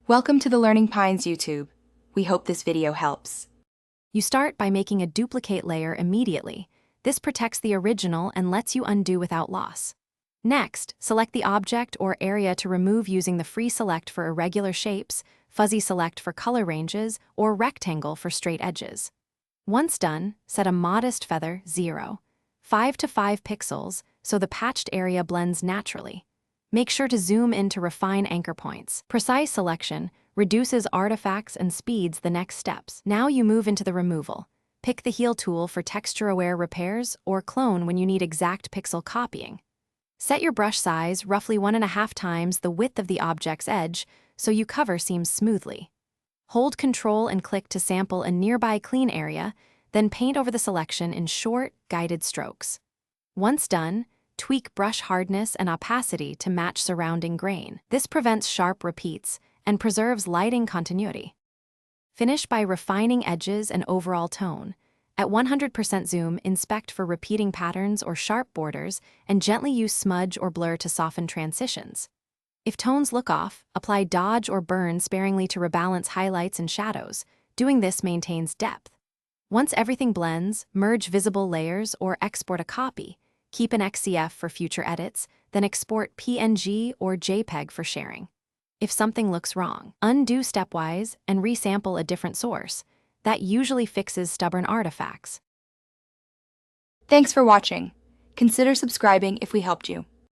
Welcome to the Learning Pines YouTube. We hope this video helps. You start by making a duplicate layer immediately. This protects the original and lets you undo without loss. Next, select the object or area to remove using the free select for irregular shapes, fuzzy select for color ranges, or rectangle for straight edges. Once done, set a modest feather 0, 5 to 5 pixels so the patched area blends naturally. Make sure to zoom in to refine anchor points. Precise selection reduces artifacts and speeds the next steps. Now you move into the removal. Pick the heal tool for texture-aware repairs or clone when you need exact pixel copying. Set your brush size roughly 1.5 times the width of the object's edge so you cover seams smoothly. Hold Ctrl and click to sample a nearby clean area, then paint over the selection in short, guided strokes. Once done, tweak brush hardness and opacity to match surrounding grain. This prevents sharp repeats and preserves lighting continuity. Finish by refining edges and overall tone. At 100% zoom, inspect for repeating patterns or sharp borders and gently use smudge or blur to soften transitions. If tones look off, apply dodge or burn sparingly to rebalance highlights and shadows. Doing this maintains depth. Once everything blends, merge visible layers or export a copy. Keep an XCF for future edits, then export PNG or JPEG for sharing. If something looks wrong, undo stepwise and resample a different source. That usually fixes stubborn artifacts. Thanks for watching. Consider subscribing if we helped you.